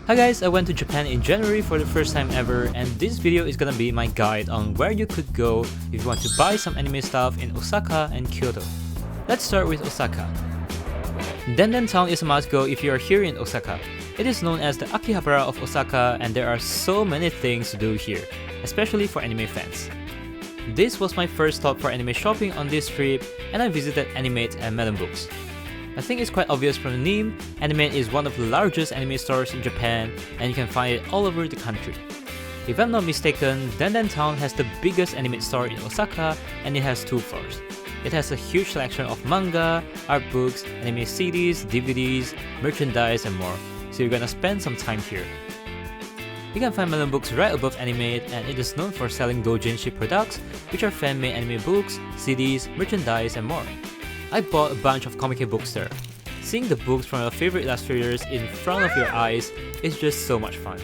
Hi guys, I went to Japan in January for the first time ever, and this video is gonna be my guide on where you could go if you want to buy some anime stuff in Osaka and Kyoto. Let's start with Osaka. Denden Town is a must go if you are here in Osaka. It is known as the Akihabara of Osaka, and there are so many things to do here, especially for anime fans. This was my first stop for anime shopping on this trip, and I visited Animate and Melonbooks. I think it's quite obvious from the name, Animate is one of the largest anime stores in Japan, and you can find it all over the country. If I'm not mistaken, Denden Town has the biggest Animate store in Osaka, and it has 2 floors. It has a huge selection of manga, art books, anime CDs, DVDs, merchandise and more, so you're gonna spend some time here. You can find Melonbooks right above Animate, and it is known for selling doujinshi products, which are fan-made anime books, CDs, merchandise and more. I bought a bunch of comic books there. Seeing the books from your favorite illustrators in front of your eyes is just so much fun.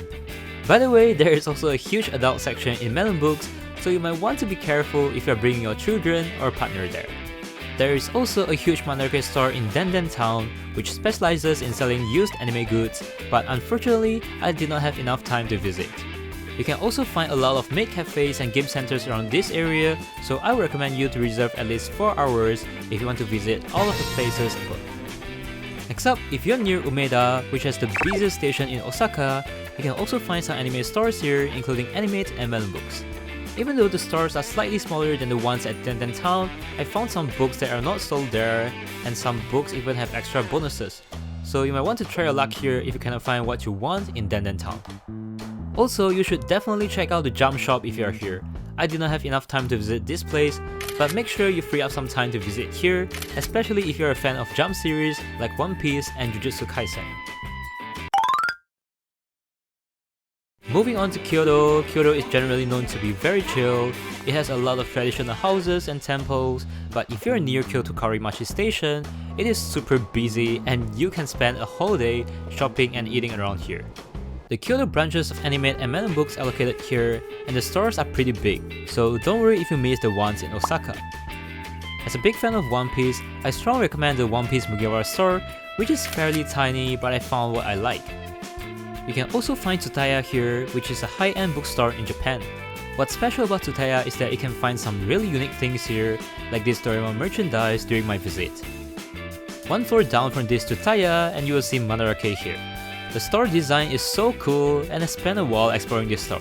By the way, there is also a huge adult section in Melonbooks, so you might want to be careful if you are bringing your children or partner there. There is also a huge Mandarake store in Denden Town, which specializes in selling used anime goods, but unfortunately, I did not have enough time to visit. You can also find a lot of maid cafes and game centers around this area, so I would recommend you to reserve at least 4 hours if you want to visit all of the places above. Next up, if you're near Umeda, which has the busiest station in Osaka, you can also find some anime stores here, including Animate and Melonbooks. Even though the stores are slightly smaller than the ones at Denden Town, I found some books that are not sold there, and some books even have extra bonuses. So you might want to try your luck here if you cannot find what you want in Denden Town. Also, you should definitely check out the Jump Shop if you are here. I did not have enough time to visit this place, but make sure you free up some time to visit here, especially if you're a fan of Jump series like One Piece and Jujutsu Kaisen. Moving on to Kyoto, Kyoto is generally known to be very chill. It has a lot of traditional houses and temples, but if you're near Kyoto Karimachi Station, it is super busy and you can spend a whole day shopping and eating around here. The Kyoto branches of Animate and Melonbooks are located here, and the stores are pretty big, so don't worry if you miss the ones in Osaka. As a big fan of One Piece, I strongly recommend the One Piece Mugiwara Store, which is fairly tiny but I found what I like. You can also find Tsutaya here, which is a high-end bookstore in Japan. What's special about Tsutaya is that you can find some really unique things here, like this Doraemon merchandise during my visit. 1 floor down from this Tsutaya and you will see Mandarake here. The store design is so cool, and I spent a while exploring this store.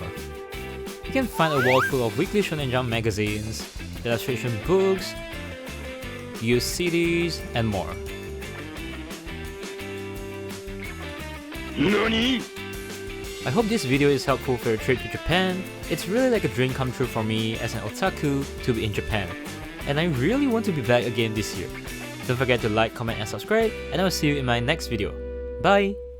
You can find a wall full of weekly Shonen Jump magazines, illustration books, used CDs, and more. NANI? I hope this video is helpful for your trip to Japan. It's really like a dream come true for me as an otaku to be in Japan, and I really want to be back again this year. Don't forget to like, comment and subscribe, and I will see you in my next video. Bye!